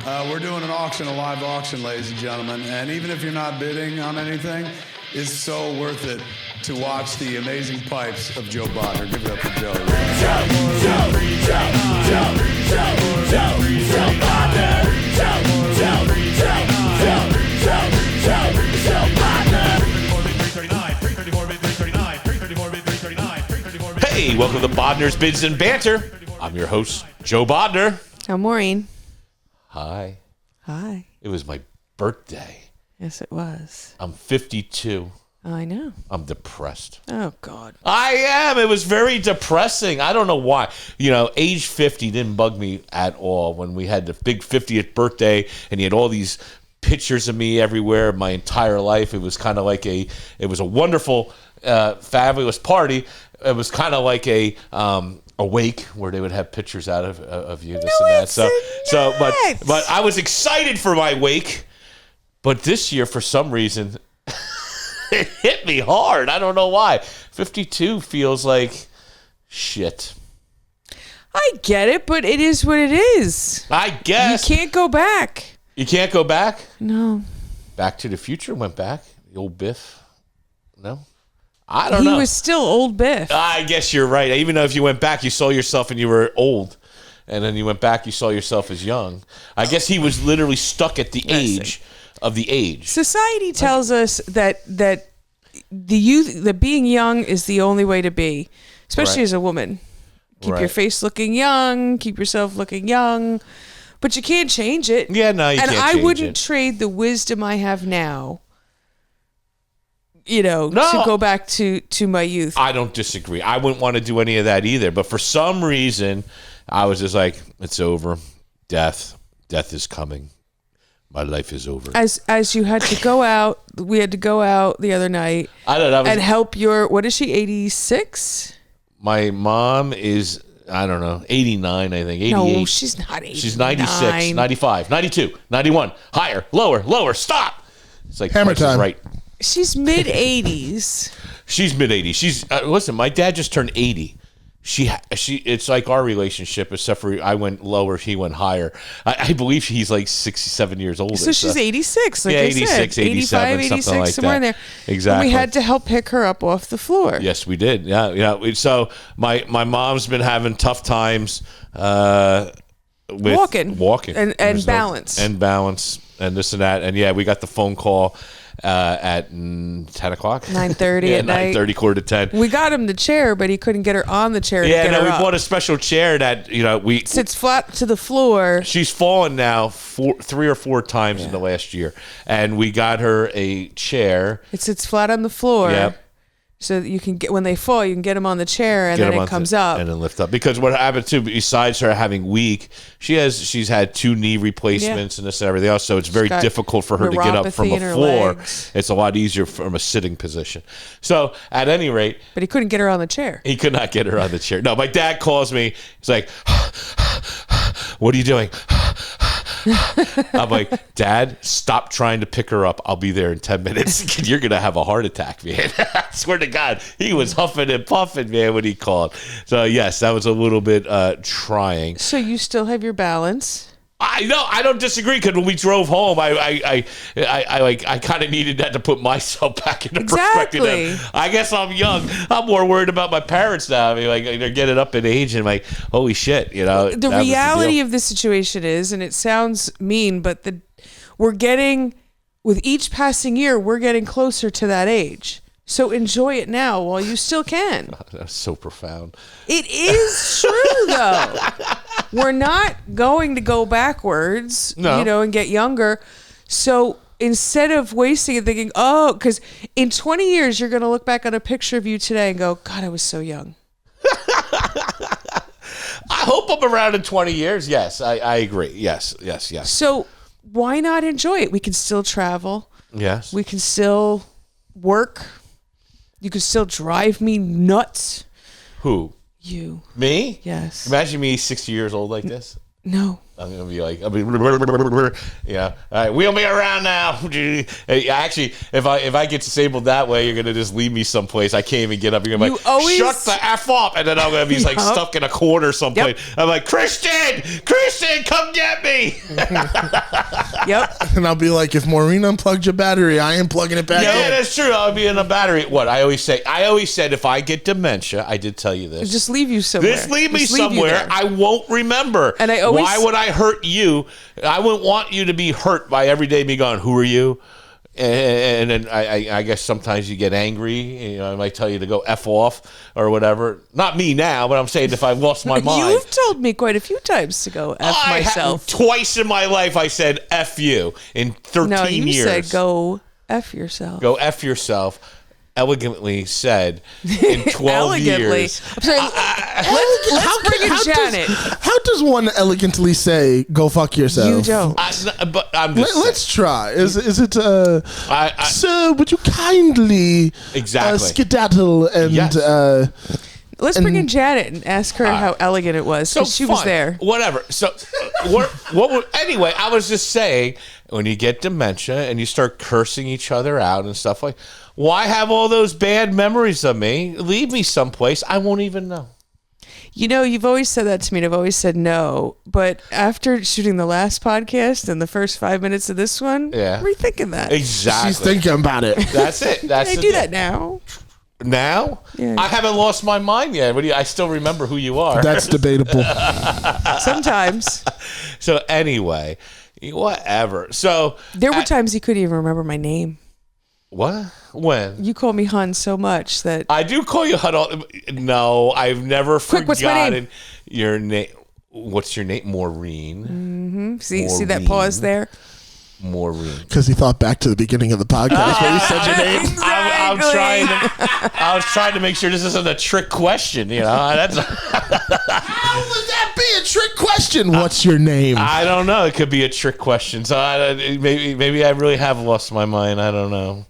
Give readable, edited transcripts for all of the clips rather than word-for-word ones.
We're doing an auction, a live auction, ladies and gentlemen. And even if you're not bidding on anything, it's so worth it to watch the amazing pipes of Joe Bodnar. Give it up for Joe. Hey, welcome to Bodnars, Bids, and Banter. I'm your host, Joe Bodnar. I'm Maureen. Hi. Hi. It was my birthday. Yes, it was. I'm 52. I know. I'm depressed. Oh, God. I am. It was very depressing. I don't know why. You know, age 50 didn't bug me at all when we had the big 50th birthday and you had all these pictures of me everywhere my entire life. It was kind of like it was a wonderful, fabulous party. It was kind of like a wake where they would have pictures out of you, this and that. But I was excited for my wake. But this year, for some reason, it hit me hard. I don't know why. 52 feels like shit. I get it, but it is what it is. I guess. You can't go back. You can't go back? No. Back to the Future went back. The old Biff. No? I don't know. He was still old Biff. I guess you're right. Even though if you went back, you saw yourself and you were old. And then you went back, you saw yourself as young. I guess he was literally stuck at the age of the age. Society tells us that the youth, that being young is the only way to be, especially as a woman. Keep your face looking young, keep yourself looking young, but you can't change it. Yeah, no, you can't change it. And I wouldn't trade the wisdom I have now, to go back to my youth. I don't disagree. I wouldn't want to do any of that either. But for some reason, I was just like, it's over. Death is coming. My life is over. As you had to go out, we had to go out the other night and help your, what is she, 86? My mom is, I don't know, 89, I think, 88. No, she's not 89. She's 96, 95, 92, 91. Higher, lower, stop. It's like Hammer time. Right. She's mid-80s. She's mid-80s. She's listen, my dad just turned 80. She it's like our relationship, except for I went lower, he went higher. I believe he's like 67 years older. So she's 86, like I 86, said. 87, 85, 86, something like somewhere that. in there. Exactly. And we had to help pick her up off the floor. Yes, we did. Yeah. So my mom's been having tough times with walking and balance. And balance and this and that. And yeah, we got the phone call at 10 o'clock, 9:30 at night, 9:30, quarter to 10. We got him the chair, but he couldn't get her on the chair. We bought a special chair that we sits flat to the floor. She's fallen now 3 or 4 times in the last year, and we got her a chair. It sits flat on the floor. Yep. So that you can get, when they fall, you can get them on the chair, and then it comes up and then lift up. Because what happened too, besides her having weak, she's had 2 knee replacements and this and everything else. So it's very difficult for her to get up from a floor. Legs. It's a lot easier from a sitting position. So at any rate, but he couldn't get her on the chair. He could not get her on the chair. No, my dad calls me. He's like, "What are you doing?" I'm like, Dad, stop trying to pick her up. I'll be there in 10 minutes. You're going to have a heart attack, man. I swear to God, he was huffing and puffing, man, when he called. So, yes, that was a little bit trying. So you still have your balance? I don't disagree, because when we drove home, I kind of needed that to put myself back into perspective. I guess I'm young. I'm more worried about my parents now. I mean, they're getting up in age, and I'm like, holy shit, The reality of the situation is, and it sounds mean, but with each passing year, we're getting closer to that age. So enjoy it now while you still can. That's so profound. It is true, though. We're not going to go backwards, and get younger. So instead of wasting it thinking, because in 20 years, you're going to look back on a picture of you today and go, God, I was so young. I hope I'm around in 20 years. Yes, I agree. Yes. So why not enjoy it? We can still travel. Yes. We can still work. You could still drive me nuts. Who? You. Me? Yes. Imagine me 60 years old like this. No. I'm gonna be like, yeah. All right, wheel me around now. Actually, if I get disabled that way, you're gonna just leave me someplace. I can't even get up. You're gonna be like, shut the f up, and then I'm gonna be like stuck in a corner someplace. Yep. I'm like, Christian, come get me. Yep. And I'll be like, if Maureen unplugged your battery, I am plugging it back in. Yeah, that's true. I'll be in a battery. What I always said, if I get dementia, I did tell you this. Just leave you somewhere. Just leave me somewhere. I won't remember. And why would I hurt you? I wouldn't want you to be hurt by every day me going, who are you? And then I guess sometimes you get angry. You know, I might tell you to go F off or whatever. Not me now, but I'm saying if I lost my mind. You've told me quite a few times to go F myself. Twice in my life I said F you in 13 years. No, you said go F yourself. Go F yourself. Elegantly said in 12 years. I'm sorry. Let's bring in Janet. How does one elegantly say "go fuck yourself"? You don't. But I'm just let's try. Is it? Sir, would you kindly skedaddle and? Yes. Let's bring in Janet and ask her how elegant it was, because she was there. Whatever. So, anyway, I was just saying, when you get dementia and you start cursing each other out and stuff like, why have all those bad memories of me? Leave me someplace I won't even know. You know, you've always said that to me, and I've always said no. But after shooting the last podcast and the first 5 minutes of this one, I'm rethinking that. Exactly. She's thinking about it. That's it. That's Can I do that now? Now? Yeah. I haven't lost my mind yet. I still remember who you are. That's debatable. Sometimes. So anyway, whatever. So there were times you couldn't even remember my name. What? When? You call me Hun so much that I do call you Hun. No, I've never forgotten what's my name? Your name. What's your name? Maureen. Mm-hmm. See that pause there? Maureen. Because he thought back to the beginning of the podcast where he said your name. Exactly. I was trying to make sure this isn't a trick question. You know, that's. How would that be a trick question? What's your name? I don't know. It could be a trick question. So maybe I really have lost my mind. I don't know.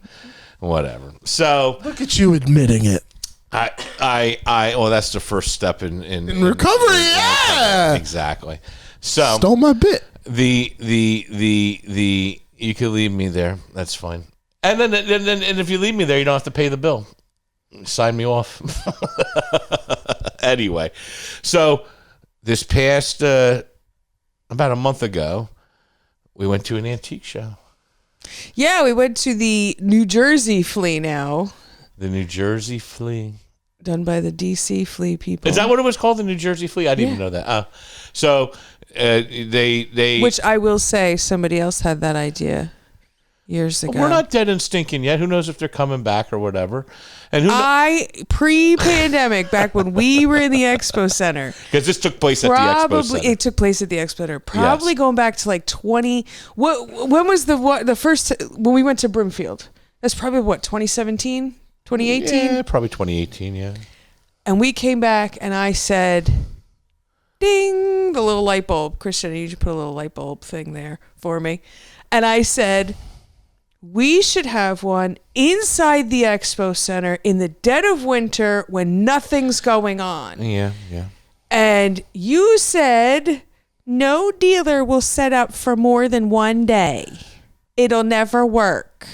Whatever. So look at you admitting it. Well, that's the first step in recovery. Yeah, exactly. So stole my bit. The you could leave me there. That's fine. And then if you leave me there, you don't have to pay the bill. Sign me off. Anyway, so this past about a month ago, we went to an antique show. Yeah, we went to the New Jersey Flea now. The New Jersey Flea. Done by the DC Flea people. Is that what it was called, the New Jersey Flea? I didn't even know that. So they... Which I will say, somebody else had that idea years ago. We're not dead and stinking yet. Who knows if they're coming back or whatever. And pre-pandemic, back when we were in the Expo Center. Because this took place at the Expo Center. It took place at the Expo Center. Probably going back to like 20... When was the first... When we went to Brimfield? That's probably, 2017? 2018? Yeah, probably 2018, yeah. And we came back and I said, ding, the little light bulb. Christian, I need you to put a little light bulb thing there for me. And I said, we should have one inside the Expo Center in the dead of winter when nothing's going on. Yeah. And you said, no dealer will set up for more than one day. It'll never work.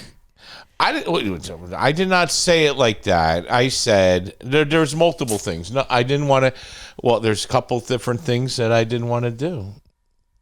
I did not say it like that. I said there's multiple things. No, I didn't want to. Well, there's a couple different things that I didn't want to do.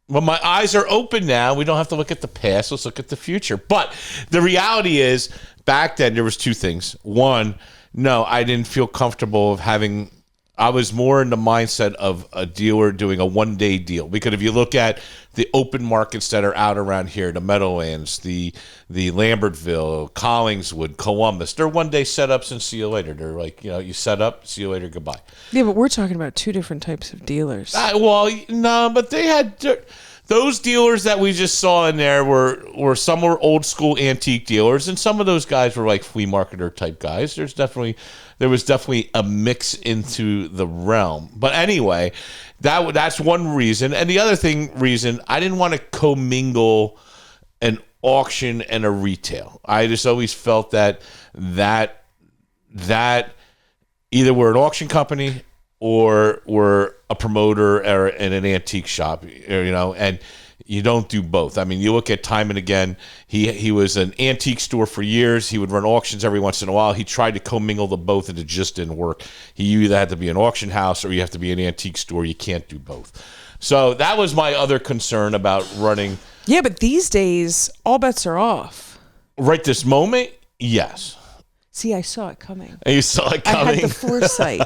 But my eyes are open now. We don't have to look at the past. Let's look at the future. But the reality is, back then there was two things. One, no, I didn't feel comfortable of having. I was more in the mindset of a dealer doing a one-day deal. Because if you look at the open markets that are out around here, the Meadowlands, the Lambertville, Collingswood, Columbus, they're one-day setups and see you later. They're like, you set up, see you later, goodbye. Yeah, but we're talking about two different types of dealers. No, but they had... Those dealers that we just saw in there were some were old school antique dealers, and some of those guys were like flea marketer type guys. There was definitely a mix into the realm. But anyway, that's one reason. And the other reason, I didn't want to commingle an auction and a retail. I just always felt that either we're an auction company or we're a promoter or in an antique shop, and you don't do both. I mean, you look at time and again, he was an antique store for years. He would run auctions every once in a while. He tried to commingle the both, and it just didn't work. He either had to be an auction house or you have to be an antique store. You can't do both. So that was my other concern about running. Yeah, but these days, all bets are off. Right this moment, yes. See, I saw it coming. And you saw it coming? I had the foresight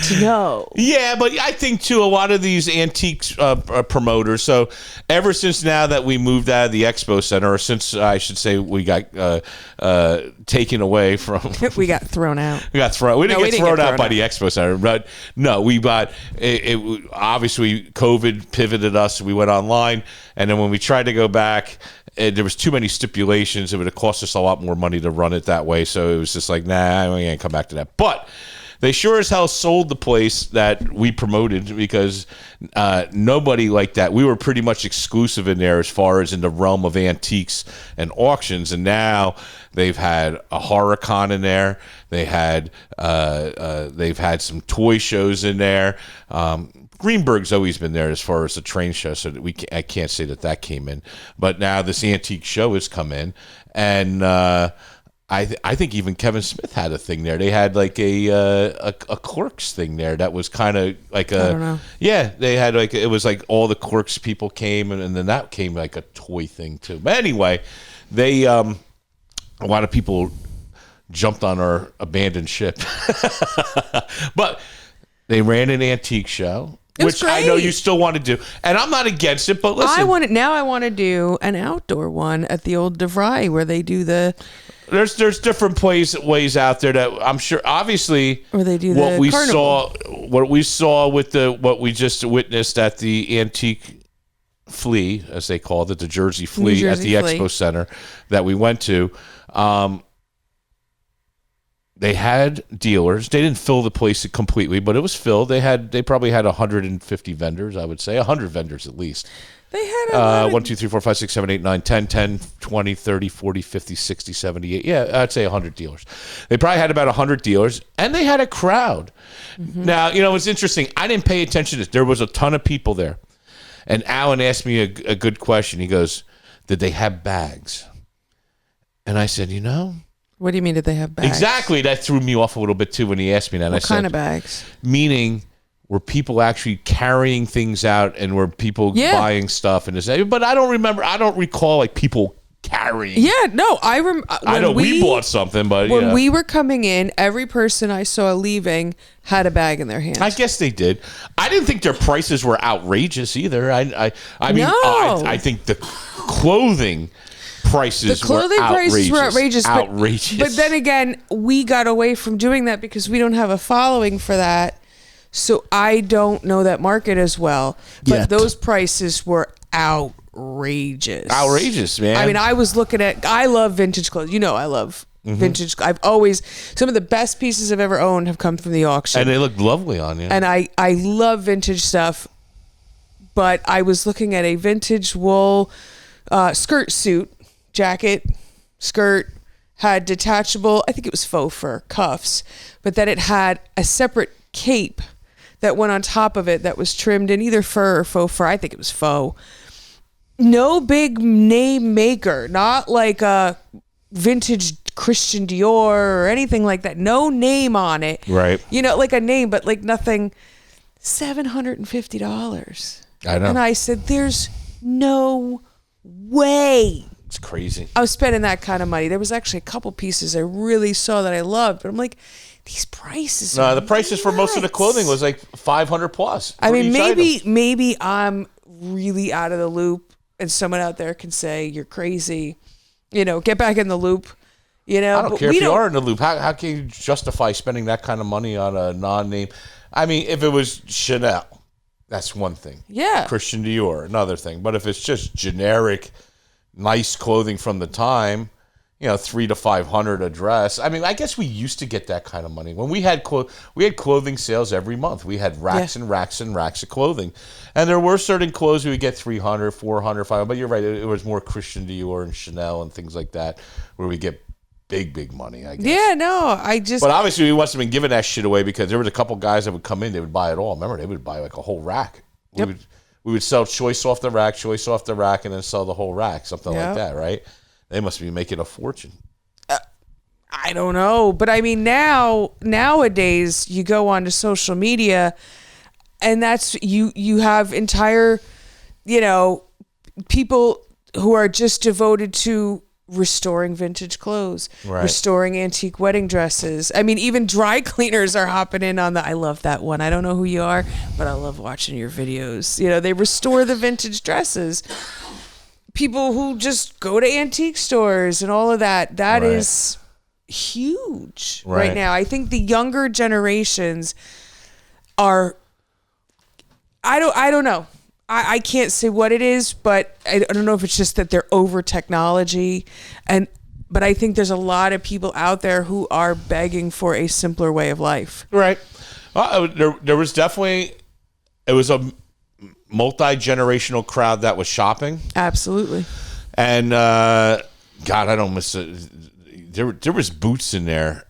to know. Yeah, but I think, too, a lot of these antiques promoters, so ever since now that we moved out of the Expo Center, or since, I should say, we got taken away from... We got thrown out. We didn't get thrown out by the Expo Center, but no, we got... obviously, COVID pivoted us. We went online, and then when we tried to go back... there was too many stipulations. It would have cost us a lot more money to run it that way. So it was just like, nah, we ain't come back to that. But they sure as hell sold the place that we promoted because nobody like that. We were pretty much exclusive in there as far as in the realm of antiques and auctions. And now they've had a horror con in there. They've had some toy shows in there. Greenberg's always been there as far as the train show, so that I can't say that came in. But now this antique show has come in, and I think even Kevin Smith had a thing there. They had like a Clerks thing there that was kind of like a... I don't know. Yeah, they had like... It was like all the Clerks people came, and then that came like a toy thing too. But anyway, they... a lot of people jumped on our abandoned ship. But they ran an antique show. Which I know you still want to do. And I'm not against it, but listen. I want to do an outdoor one at the old DeVry where they do the... There's different ways out there that I'm sure, obviously, or they do what we saw with what we just witnessed at the Antique Flea, as they called it, the Jersey Flea at the Expo Center that we went to. They had dealers. They didn't fill the place completely, but it was filled. They probably had 150 vendors, I would say, 100 vendors at least. They had 1, 2, 3, 4, 5, 6, 7, 8, 9, 10, 20, 30, 40, 50, 60, 70, 80. Yeah, I'd say 100 dealers. They probably had about 100 dealers, and they had a crowd. Mm-hmm. Now, it's interesting. I didn't pay attention to this. There was a ton of people there. And Alan asked me a good question. He goes, did they have bags? And I said, What do you mean, did they have bags? Exactly. That threw me off a little bit, too, when he asked me that. What kind of bags? Meaning, were people actually carrying things out and were people buying stuff? But I don't recall, like, people carrying. Yeah, no. I know we bought something, but when we were coming in, every person I saw leaving had a bag in their hand. I guess they did. I didn't think their prices were outrageous either. I mean, no. I think the clothing... prices were outrageous. But then again, we got away from doing that because we don't have a following for that. So I don't know that market as well. But those prices were outrageous. Outrageous, man. I mean, I love vintage clothes. I love vintage. I've always, some of the best pieces I've ever owned have come from the auction. And they look lovely on you. And I love vintage stuff. But I was looking at a vintage wool skirt suit. Jacket, skirt, had detachable, I think it was faux fur cuffs, but then it had a separate cape that went on top of it that was trimmed in either fur or faux fur. I think it was faux. No big name maker, not like a vintage Christian Dior or anything like that. No name on it. Right. Like a name, but like nothing. $750. I know. And I said, there's no way. It's crazy. I was spending that kind of money. There was actually a couple pieces I really saw that I loved, but I'm like, these prices. No, the prices for most of the clothing was like $500 plus. I mean, maybe I'm really out of the loop, and someone out there can say you're crazy. Get back in the loop. I don't care if you are in the loop. How can you justify spending that kind of money on a non-name? I mean, if it was Chanel, that's one thing. Yeah. Christian Dior, another thing. But if it's just generic, nice clothing from the time, $300 to $500 a dress. I mean, I guess we used to get that kind of money when we had clothing sales every month. We had racks and racks and racks of clothing, and there were certain clothes we would get $300, $400, $500. But you're right, it was more Christian Dior and Chanel and things like that, where we get big money, I guess. Yeah, no, But obviously, we must have been giving that shit away because there was a couple guys that would come in, they would buy it all. Remember, they would buy like a whole rack. Yep. We would sell choice off the rack, and then sell the whole rack, something like that, right? They must be making a fortune. I don't know, but I mean nowadays you go onto social media, and that's you have entire, people who are just devoted to restoring vintage clothes, restoring antique wedding dresses. I mean, even dry cleaners are hopping in on I love that one. I don't know who you are, but I love watching your videos. They restore the vintage dresses. People who just go to antique stores and all of that. That is huge right now. I think the younger generations are, I don't know. I can't say what it is, but I don't know if it's just that they're over technology, but I think there's a lot of people out there who are begging for a simpler way of life. Right. There was definitely, it was a multi-generational crowd that was shopping. Absolutely. And God, I don't miss it. There was boots in there.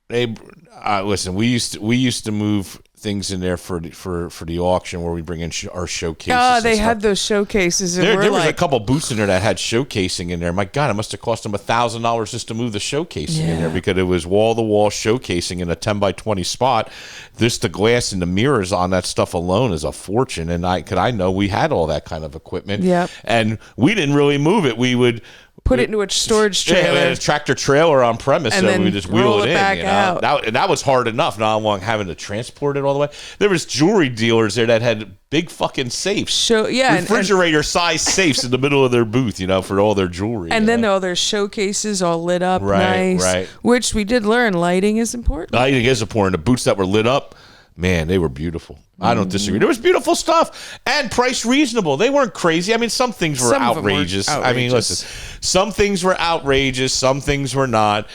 Listen, we used to move things in there for the auction where we bring in our showcases. Oh, they had those showcases. And there was a couple boots in there that had showcasing in there. My God, it must have cost them $1,000 just to move the showcasing in there because it was wall-to-wall showcasing in a 10 by 20 spot. The glass and the mirrors on that stuff alone is a fortune. And I know we had all that kind of equipment. Yep. And we didn't really move it. We would put it into a storage trailer. Yeah, a tractor trailer on premise, and then we just wheel it in. Back out. That was hard enough. Not long having to transport it all the way. There was jewelry dealers there that had big fucking safes, refrigerator size safes in the middle of their booth, for all their jewelry. And then all their showcases all lit up, nice. Right. Which we did learn, lighting is important. Lighting is important. The booths that were lit up, man, they were beautiful. I don't disagree. There was beautiful stuff and price reasonable. They weren't crazy. I mean, some things were outrageous. I mean, listen, some things were outrageous. Some things were not.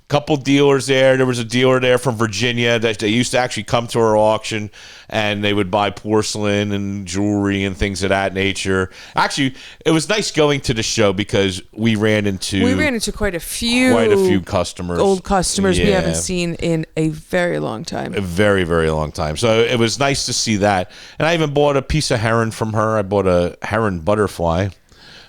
Couple dealers there. There was a dealer there from Virginia that they used to actually come to our auction, and they would buy porcelain and jewelry and things of that nature. Actually, it was nice going to the show because we ran into quite a few customers, old customers we haven't seen in a very long time. A very, very long time. So it was nice to see that. And I even bought a piece of heron from her. I bought a heron butterfly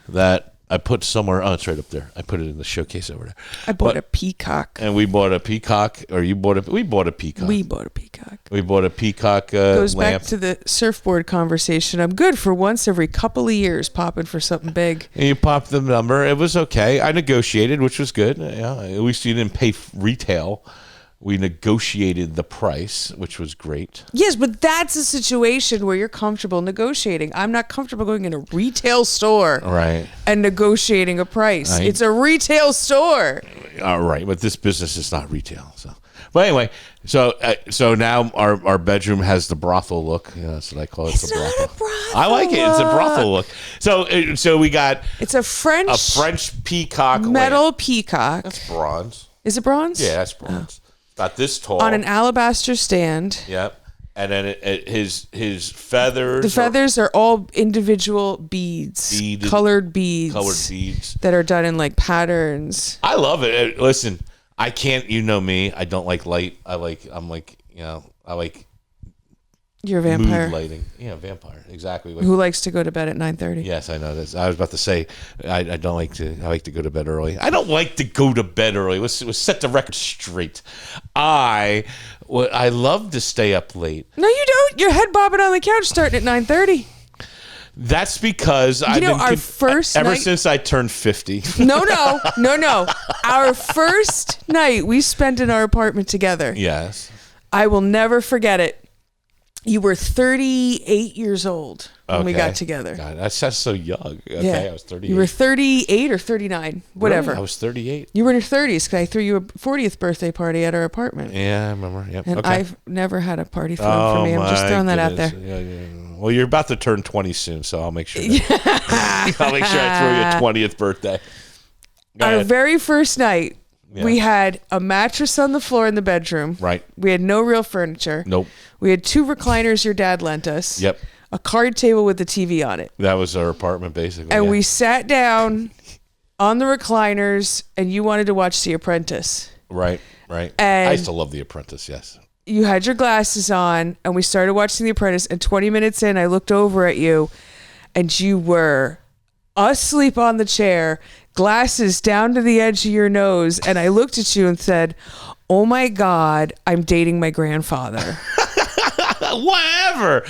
that I put somewhere. Oh, it's right up there. I put it in the showcase over there. I bought a peacock. And we bought a peacock, or we bought a peacock. We bought a peacock. We bought a peacock Goes lamp. back to the surfboard conversation. I'm good for once every couple of years popping for something big. And you popped the number. It was okay. I negotiated, which was good. Yeah, at least you didn't pay retail. We negotiated the price, which was great. Yes, but that's a situation where you're comfortable negotiating. I'm not comfortable going in a retail store and negotiating a price. It's a retail store. All right, but this business is not retail. But anyway, so now our bedroom has the brothel look. That's what I call it. It's not a brothel. I like it. It's a brothel look. So we got a French peacock metal lamp. Peacock. That's bronze. Is it bronze? Yeah, that's bronze. About this tall on an alabaster stand. Yep, and then his feathers. The feathers are all individual beads, colored beads that are done in like patterns. I love it. Listen, I can't. You know me. I don't like light. I like. You're a vampire. Mood lighting. Yeah, vampire. Exactly. Who likes to go to bed at 9:30? Yes, I know this. I was about to say, I don't like to. I like to go to bed early. I don't like to go to bed early. Let's set the record straight. I love to stay up late. No, you don't. You're head bobbing on the couch starting at 9:30. That's because I've been ever since I turned 50. No. Our first night we spent in our apartment together. Yes. I will never forget it. You were 38 years old when we got together. God, that's so young. Okay, yeah. I was 38. You were 38 or 39, whatever. Really? I was 38. You were in your 30s because I threw you a 40th birthday party at our apartment. Yeah, I remember. Yep. And I've never had a party thrown for me. I'm just throwing that out there. Yeah. Well, you're about to turn 20 soon, so I'll make sure. I'll make sure I throw you a 20th birthday. Our very first night. Yeah. We had a mattress on the floor in the bedroom. Right. We had no real furniture. Nope. We had 2 recliners your dad lent us. Yep. A card table with the TV on it. That was our apartment, basically. And we sat down on the recliners, and you wanted to watch The Apprentice. Right. And I used to love The Apprentice, yes. You had your glasses on, and we started watching The Apprentice, and 20 minutes in, I looked over at you, and you were asleep on the chair, glasses down to the edge of your nose, and I looked at you and said, oh my God, I'm dating my grandfather. Whatever.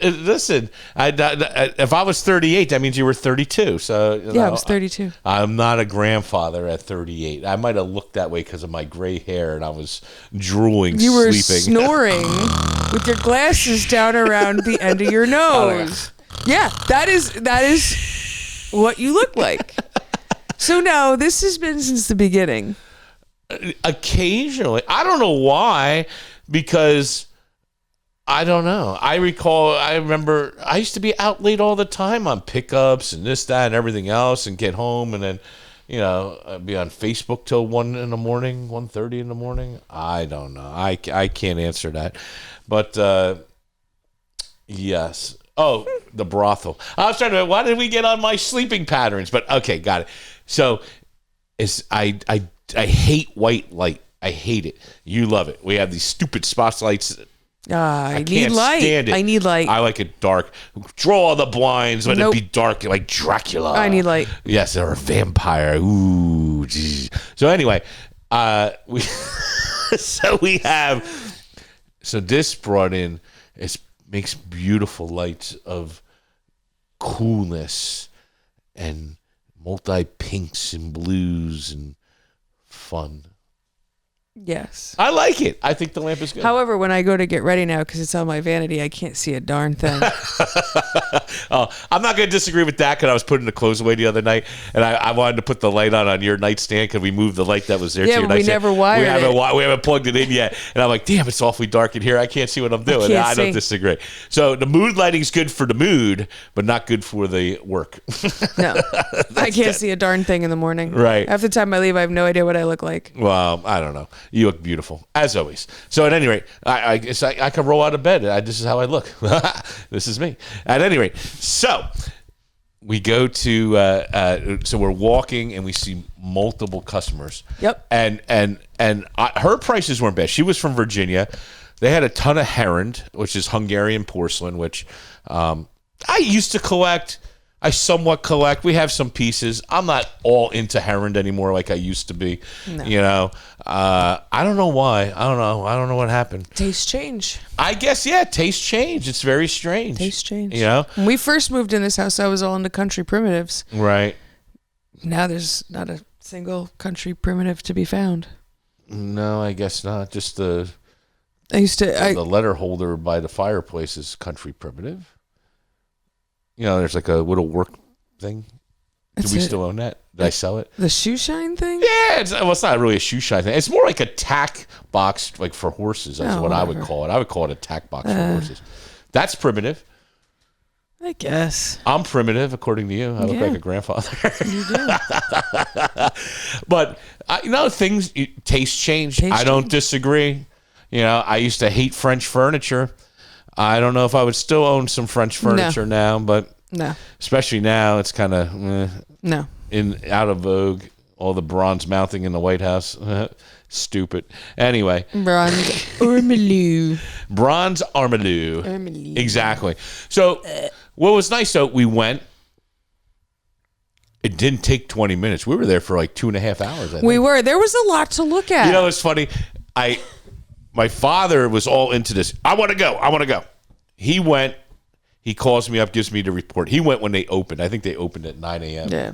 Listen, if I was 38, that means you were 32. So I was 32. I'm not a grandfather at 38. I might have looked that way because of my gray hair, and I was drooling, you were sleeping. snoring with your glasses down around the end of your nose. Yeah, that is what you look like. So no, this has been since the beginning. Occasionally, I don't know why, because I don't know. I remember I used to be out late all the time on pickups and this, that, and everything else, and get home, and then, I'd be on Facebook till 1:30 in the morning. I don't know. I can't answer that. But, yes. Oh, the brothel. I was trying to, why did we get on my sleeping patterns? But, okay, got it. So, I hate white light. I hate it. You love it. We have these stupid spotlights. I need light. Stand it. I need light. I like it dark. Draw the blinds. Let it be dark, like Dracula. I need light. Yes, or a vampire. Ooh, geez. So anyway, so this brought in, makes beautiful lights of coolness and multi pinks and blues and fun. Yes. I like it. I think the lamp is good. However, when I go to get ready now, because it's on my vanity, I can't see a darn thing. I'm not going to disagree with that, because I was putting the clothes away the other night, and I wanted to put the light on your nightstand, because we moved the light that was there to your nightstand. Yeah, we never wired it. We haven't plugged it in yet. And I'm like, damn, it's awfully dark in here. I can't see what I'm doing. I don't disagree. So the mood lighting's good for the mood, but not good for the work. No. I can't see a darn thing in the morning. Right. Half the time I leave, I have no idea what I look like. Well, I don't know. You look beautiful, as always. So at any rate, I guess I can roll out of bed. This is how I look. This is me. At any rate, so we go to, so we're walking and we see multiple customers. Yep. And her prices weren't bad. She was from Virginia. They had a ton of heron, which is Hungarian porcelain, which I used to collect. I somewhat collect. We have some pieces. I'm not all into heron anymore like I used to be. No. I don't know why. I don't know what happened. Taste change. I guess, yeah, taste change. It's very strange. Taste change. When we first moved in this house, I was all into country primitives. Right. Now there's not a single country primitive to be found. No, I guess not. Just the letter holder by the fireplace is country primitive. There's like a little work thing. Do we still own that? Did I sell it? The shoe shine thing? Yeah, it's not really a shoe shine thing. It's more like a tack box, like for horses. That's what I would call it. I would call it a tack box for horses. That's primitive. I guess. I'm primitive, according to you. I look like a grandfather. You do. But, things, taste change. I don't disagree. I used to hate French furniture. I don't know if I would still own some French furniture now, but especially now, it's kind of out of vogue. All the bronze mounting in the White House, stupid. Anyway, bronze ormolu. Bronze ormolu. Exactly. So, what was nice though, we went. It didn't take 20 minutes. We were there for like 2.5 hours. I think. We were. There was a lot to look at. It's funny. My father was all into this. I want to go. He went. He calls me up, gives me the report. He went when they opened. I think they opened at 9 a.m. Yeah.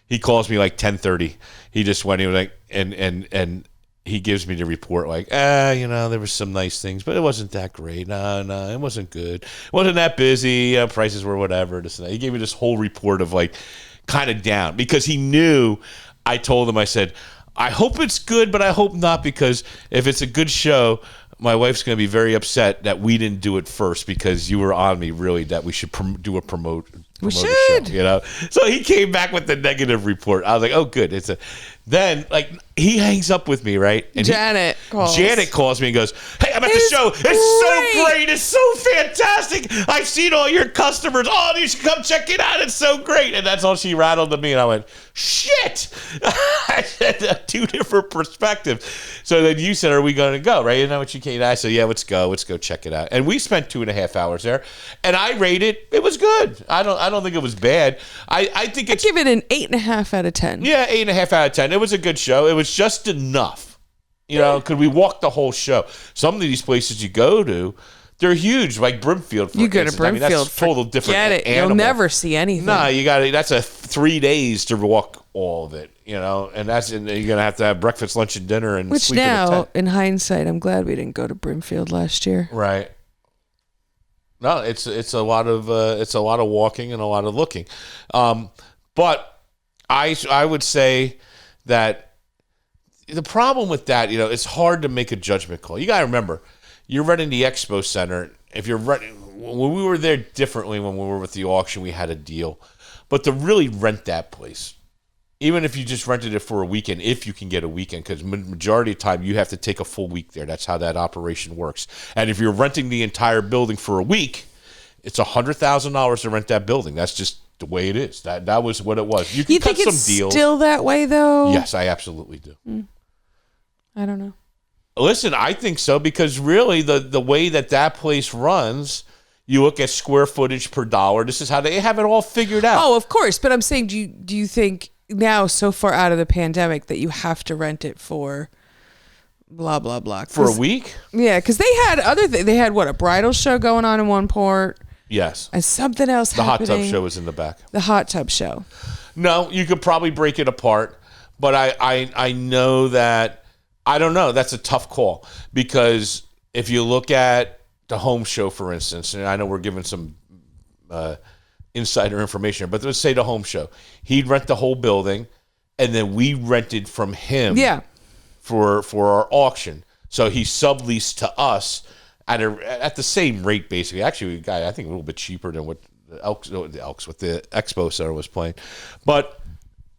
He calls me like 10:30. He just went. He was like, and he gives me the report. Like, there were some nice things, but it wasn't that great. No, it wasn't good. It wasn't that busy. Prices were whatever. This and that. He gave me this whole report of like, kind of down, because he knew. I told him. I said, I hope it's good, but I hope not, because if it's a good show, my wife's going to be very upset that we didn't do it first, because you were on me really that we should do a promote. We should. Show, So he came back with the negative report. I was like, oh, good. Then, like, he hangs up with me, right? And Janet calls me and goes, "Hey, I'm at the show. It's so great. It's so fantastic. I've seen all your customers. Oh, you should come check it out. It's so great." And that's all she rattled to me. And I went, "Shit." I said, 2 different perspectives. So then you said, "Are we going to go?" Right? You know what you came? I said, "Yeah, let's go. Let's go check it out." And we spent 2.5 hours there. And I rated it was good. I don't think it was bad. I think I give it an 8.5 out of 10. Yeah, 8.5 out of 10. It was a good show. It was just enough. You know, could we walk the whole show? Some of these places you go to, they're huge, like Brimfield. You go to Brimfield, that's total different. Get it? Animal. You'll never see anything. No, you got it. That's 3 days to walk all of it. You know, and you're gonna have to have breakfast, lunch, and dinner, and which sleep in a now, tent. in hindsight, I'm glad we didn't go to Brimfield last year. Right. No, it's a lot of walking and a lot of looking, but I would say that the problem with that, you know, it's hard to make a judgment call. You got to remember, you're renting the Expo Center. If you're renting, when we were there differently, when we were with the auction, we had a deal, but to really rent that place, even if you just rented it for a weekend, if you can get a weekend, because majority of the time you have to take a full week there. That's how that operation works. And if you're renting the entire building for a week, it's $100,000 to rent that building. That's just the way it is. That was what it was. You can cut some deals. You think it's still that way, though? Yes, I absolutely do. I don't know. Listen, I think so, because really the way that place runs, you look at square footage per dollar. This is how they have it all figured out. Oh, of course. But I'm saying, do you think now, so far out of the pandemic, that you have to rent it for blah, blah, blah? For a week? Yeah, because they had they had, a bridal show going on in one port? Yes. And something else happening. The hot tub show was in the back. The hot tub show. No, you could probably break it apart, but I know that, I don't know, that's a tough call, because if you look at the home show, for instance, and I know we're giving some insider information, but let's say the home show, he'd rent the whole building, and then we rented from him for our auction. So he subleased to us at the same rate, basically. Actually, we got, I think, a little bit cheaper than what the Expo Center was playing. But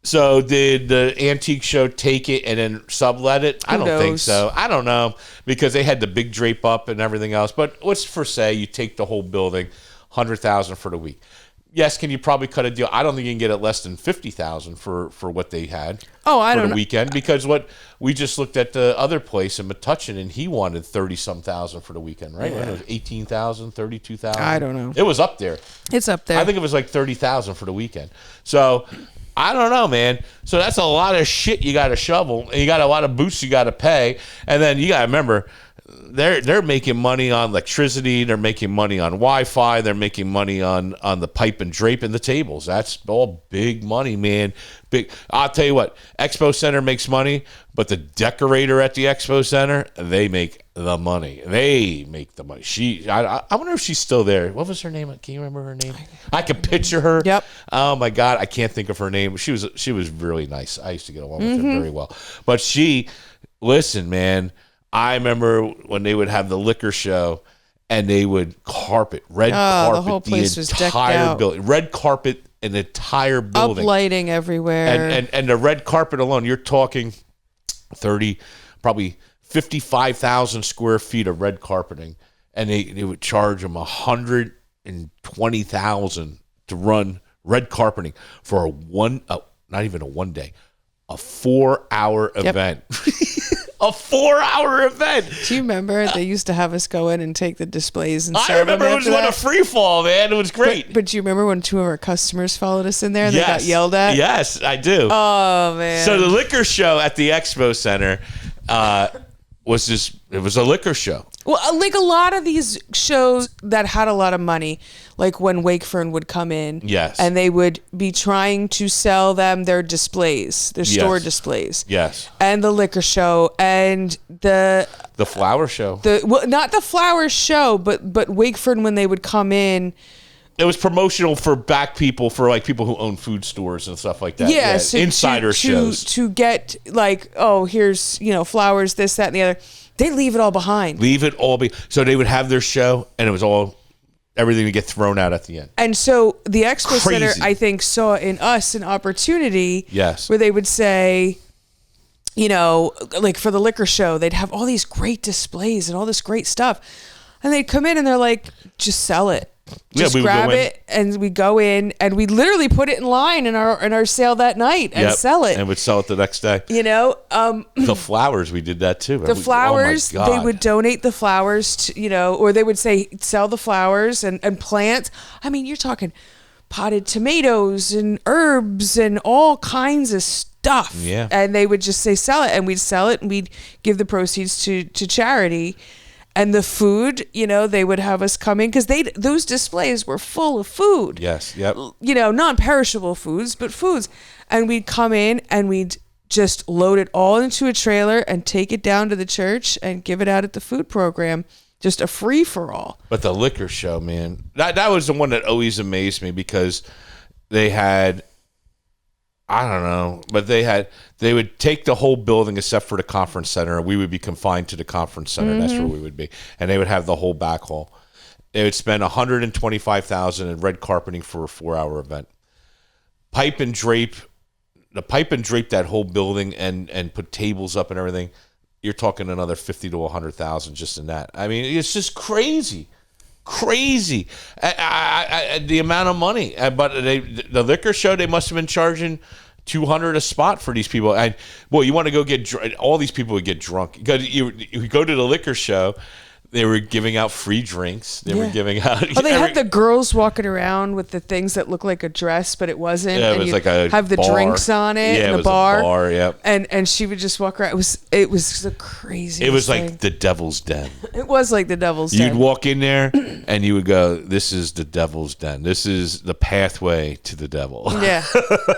so did the antique show take it and then sublet it? I don't think so. I don't know, because they had the big drape up and everything else. But what's for say you take the whole building, $100,000 for the week. Yes, can you probably cut a deal? I don't think you can get it less than $50,000 for what they had. Oh, I don't know. For the weekend, because what we just looked at the other place in Metuchen, and he wanted 30-some thousand for the weekend, right? Yeah. It was 18,000, 32,000. I don't know. It was up there. It's up there. I think it was like 30,000 for the weekend. So I don't know, man. So that's a lot of shit you got to shovel, and you got a lot of boots you got to pay, and then you got to remember, they're making money on electricity. They're making money on Wi-Fi. They're making money on the pipe and drape and the tables. That's all big money, man. Big. I'll tell you what, Expo Center makes money, but the decorator at the Expo Center, they make the money. They make the money. I wonder if she's still there. What was her name? Can you remember her name? I can picture her. Yep. Oh my God, I can't think of her name. She was really nice. I used to get along with her very well. But listen, man. I remember when they would have the liquor show, and they would red carpet, the whole place was decked out. Building, red carpet an entire building, uplighting everywhere, and the red carpet alone, you're talking 30, probably 55,000 square feet of red carpeting, and they would charge them $120,000 to run red carpeting for not even a 1 day, a 4-hour event. A 4-hour event. Do you remember they used to have us go in and take the displays and I remember it was on a free fall, man. It was great. But do you remember when 2 of our customers followed us in there and they got yelled at? Yes, I do. Oh, man. So the liquor show at the Expo Center was a liquor show. Well, like a lot of these shows that had a lot of money, like when Wakefern would come in, yes, and they would be trying to sell them their displays, their store displays, yes, and the liquor show and the flower show. Not the flower show, but Wakefern, when they would come in. It was promotional for back people, for like people who own food stores and stuff like that. Yeah, so insider shows. To get like, oh, here's, flowers, this, that, and the other. They leave it all behind. So they would have their show, and it was all, everything would get thrown out at the end. And so the Expo Center, I think, saw in us an opportunity. Yes. Where they would say, you know, like for the liquor show, they'd have all these great displays and all this great stuff. And they'd come in and they're like, just sell it. Just grab it, and we go in, and we literally put it in line in our sale that night and sell it, and would sell it the next day. You know, the flowers, we did that too. The flowers, they would donate the flowers to, you know, or they would say sell the flowers and plants. I mean, you're talking potted tomatoes and herbs and all kinds of stuff. Yeah, and they would just say sell it, and we'd sell it, and we'd give the proceeds to charity. And the food, you know, they would have us come in because those displays were full of food. Yes, yep. You know, non-perishable foods, but foods. And we'd come in and we'd just load it all into a trailer and take it down to the church and give it out at the food program. Just a free-for-all. But the liquor show, man, that was the one that always amazed me because they had... I don't know, but they would take the whole building except for the conference center, and we would be confined to the conference center. Mm-hmm. That's where we would be, and they would have the whole back hall. They would spend $125,000 in red carpeting for a 4-hour event. Pipe and drape that whole building and put tables up and everything. You're talking another $50,000 to $100,000 just in that. I mean, it's just crazy. The amount of money, but the liquor show, they must have been charging $200 a spot for these people. And well, you want to go get drunk, all these people would get drunk because you go to the liquor show. They were giving out free drinks. They were giving out. Oh, they had the girls walking around with the things that looked like a dress, but it wasn't. Yeah, it was like a have the bar. Drinks on it. Yeah, in it the was bar. a bar. Yep. And she would just walk around. It was the craziest. It was thing. like the devil's den. It was like the devil's den. You'd walk in there and you would go, "This is the devil's den. This is the pathway to the devil." Yeah,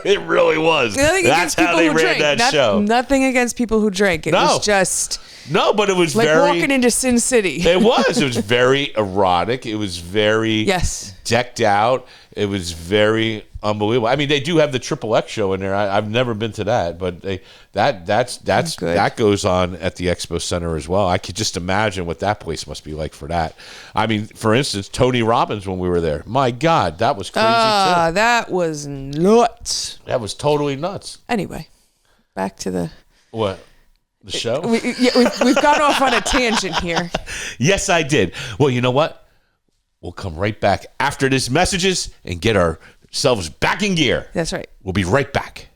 it really was. That's how they ran that show. Nothing against people who drank. It was just. No, but it was like very... walking into Sin City. It was very erotic. It was very decked out. It was very unbelievable. I mean, they do have the XXX show in there. I've never been to that, but that goes on at the Expo Center as well. I could just imagine what that place must be like for that. I mean, for instance, Tony Robbins when we were there. My God, that was crazy too. That was nuts. That was totally nuts. Anyway, back to the... What? The show? We've gone off on a tangent here. Yes, I did. Well, you know what? We'll come right back after these messages and get ourselves back in gear. That's right. We'll be right back.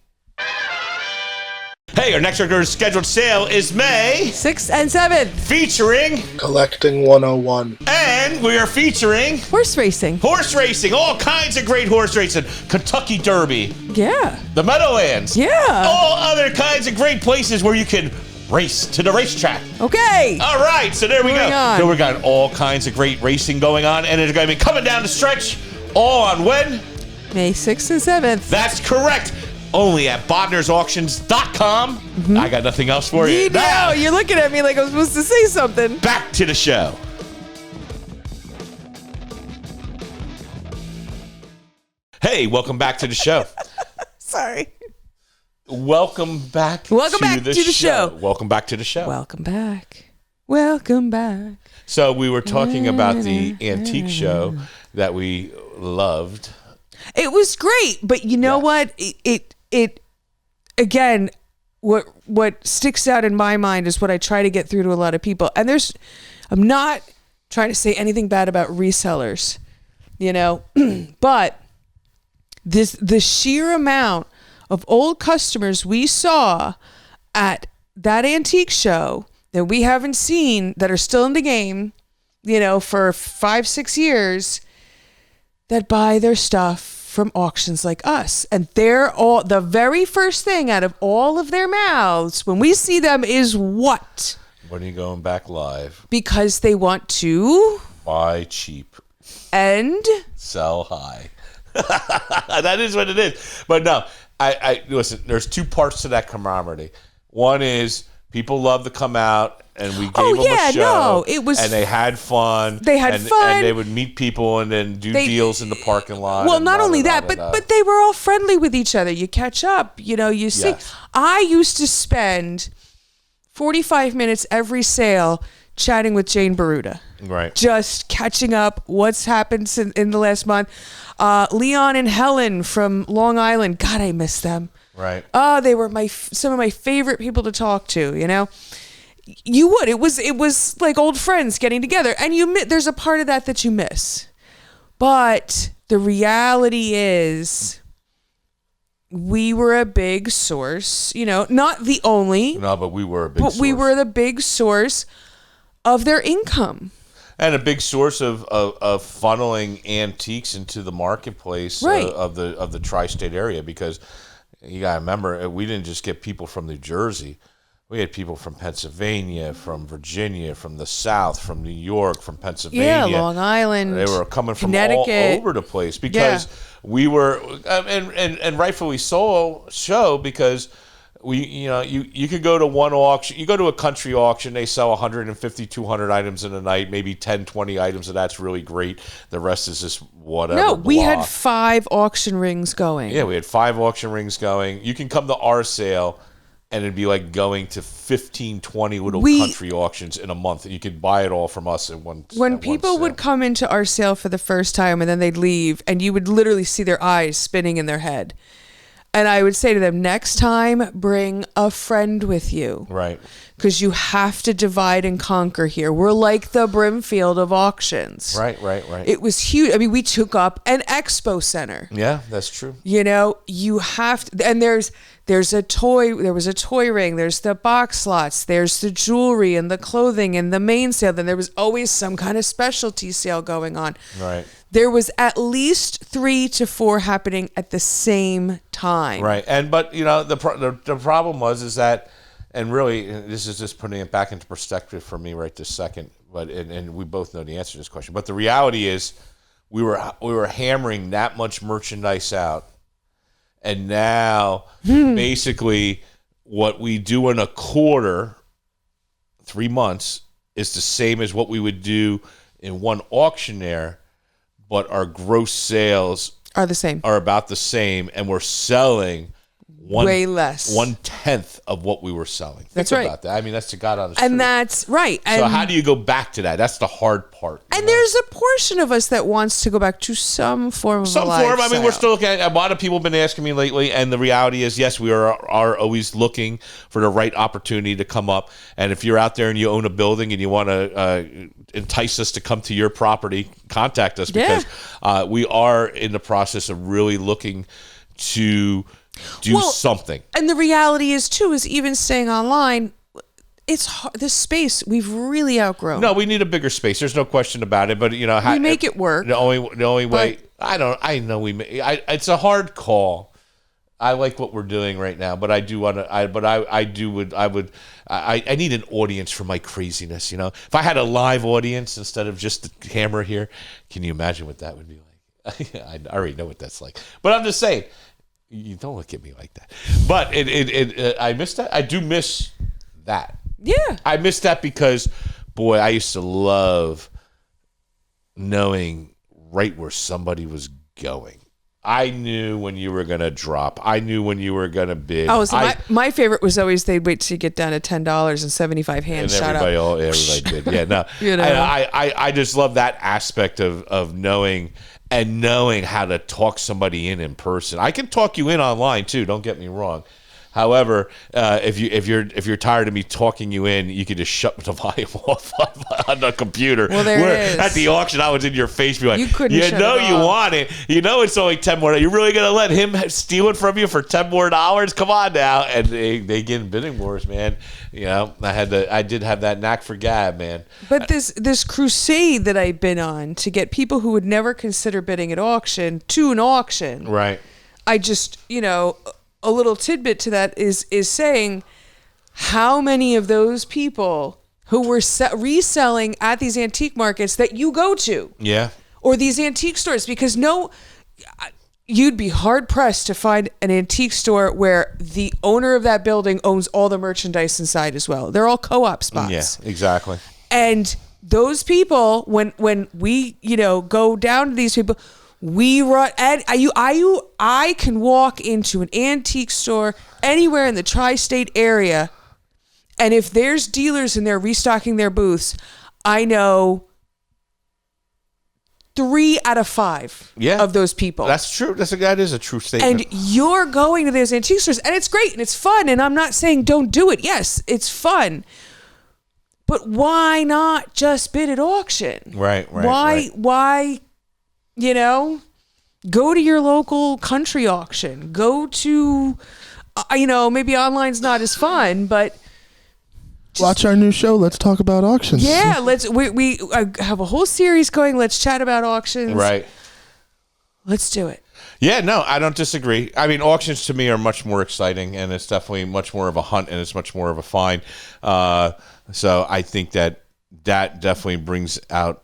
Hey, our next regular scheduled sale is May 6th and 7th. Featuring Collecting 101. And we are featuring horse racing. All kinds of great horse racing. Kentucky Derby. Yeah. The Meadowlands. Yeah. All other kinds of great places where you can race to the racetrack. Okay. All right, so there we go. So we got all kinds of great racing going on, and it's going to be coming down the stretch all on when? May 6th and 7th. That's correct. Only at bodnarsauctions.com. Mm-hmm. I got nothing else for you. No, you're looking at me like I'm supposed to say something. Back to the show. Hey, welcome back to the show. Sorry. Welcome back to the show. Welcome back to the show. Welcome back. Welcome back. So we were talking about the antique show that we loved. It was great, but you know what? It again, what sticks out in my mind is what I try to get through to a lot of people. And I'm not trying to say anything bad about resellers, you know, but the sheer amount of old customers we saw at that antique show that we haven't seen that are still in the game, you know, for 5-6 years, that buy their stuff from auctions like us. And they're all, the very first thing out of all of their mouths when we see them is what? When are you going back live? Because they want to buy cheap and sell high. That is what it is. But no, I listen, there's two parts to that camaraderie. One is people love to come out and we gave them a show. No, it was, and they had fun. They had fun. And they would meet people and then do deals in the parking lot. Well, not only that, but they were all friendly with each other. You catch up, you know, you see. Yes. I used to spend 45 minutes every sale chatting with Jane Baruta. Right. Just catching up what's happened in the last month. Leon and Helen from Long Island. God, I miss them. Right. They were some of my favorite people to talk to, you know. You would. It was like old friends getting together, and there's a part of that you miss. But the reality is, we were a big source, you know, not the only. No, but we were a big source. But we were the big source of their income. And a big source of funneling antiques into the marketplace of the tri-state area, because you got to remember, we didn't just get people from New Jersey. We had people from Pennsylvania, from Virginia, from the South, from New York, from Pennsylvania. Yeah, Long Island. They were coming from all over the place because we were, and rightfully so, because you could go to one auction. You go to a country auction, they sell 150, 200 items in a night, maybe 10, 20 items, and that's really great. The rest is just whatever. No, we had 5 auction rings going. Yeah, we had 5 auction rings going. You can come to our sale, and it'd be like going to 15, 20 little country auctions in a month. And you could buy it all from us in one. When people would come into our sale for the first time and then they'd leave, and you would literally see their eyes spinning in their head. And I would say to them, next time, bring a friend with you. Right. Because you have to divide and conquer here. We're like the Brimfield of auctions. Right. It was huge. I mean, we took up an Expo Center. Yeah, that's true. You know, you have to, and there was a toy ring, there's the box slots, there's the jewelry and the clothing and the main sale. Then there was always some kind of specialty sale going on. Right. There was at least 3 to 4 happening at the same time. Right. But you know, the problem is that, and really, this is just putting it back into perspective for me right this second, but and we both know the answer to this question. But the reality is, we were hammering that much merchandise out, and now basically what we do in a quarter, 3 months, is the same as what we would do in one auctioneer, but our gross sales are the same, are about the same, and we're selling way less, 1/10 of what we were selling. That's Think right. about that. I mean, that's the God honest and truth. that's right. And so how do you go back to that? That's the hard part. And there's a portion of us that wants to go back to some form of a lifestyle. I mean, we're still looking at, a lot of people have been asking me lately, and the reality is, yes, we are always looking for the right opportunity to come up. And if you're out there and you own a building and you want to entice us to come to your property, contact us, because we are in the process of really looking to do something. And the reality is too, is even staying online, it's hard, this space we've really outgrown. No, we need a bigger space. There's no question about it. But you know, we make it work. The only way. I know we. It's a hard call. I like what we're doing right now, but I do want to. I need an audience for my craziness. You know, if I had a live audience instead of just the camera here, can you imagine what that would be like? I already know what that's like. But I'm just saying. You don't look at me like that. But I miss that. I do miss that. Yeah. I miss that because, boy, I used to love knowing right where somebody was going. I knew when you were going to drop. I knew when you were going to bid. Oh, so my favorite was always they'd wait till you get down to $10 and 75 hands shot up. Everybody did. Yeah, no. You know? I just love that aspect of knowing how to talk somebody in person. I can talk you in online too. Don't get me wrong. However, if you're tired of me talking you in, you can just shut the volume off on the computer. Well, there it is. At the auction, I was in your face, be like, you couldn't. You know you want it. You know it's only $10 more. You're really gonna let him steal it from you for $10 more? Come on now. And they get in bidding wars, man. You know, I did have that knack for gab, man. But this crusade that I've been on to get people who would never consider bidding at auction to an auction. Right. I just, a little tidbit to that is saying how many of those people who were reselling at these antique markets that you go to, or these antique stores, because you'd be hard pressed to find an antique store where the owner of that building owns all the merchandise inside as well. They're all co-op spots. Yeah, exactly. And those people, when we go down to these people. We run, and I can walk into an antique store anywhere in the tri-state area And if there's dealers and they're restocking their booths, I know 3 out of 5 of those people. That's true. That is a true statement. And you're going to those antique stores, and it's great and it's fun. And I'm not saying don't do it. Yes, it's fun. But why not just bid at auction? Right. Why, go to your local country auction. Go to, maybe online's not as fun, but watch our new show. Let's talk about auctions. Yeah, we have a whole series going. Let's chat about auctions. Right. Let's do it. Yeah, no, I don't disagree. I mean, auctions to me are much more exciting, and it's definitely much more of a hunt, and it's much more of a find. So I think that definitely brings out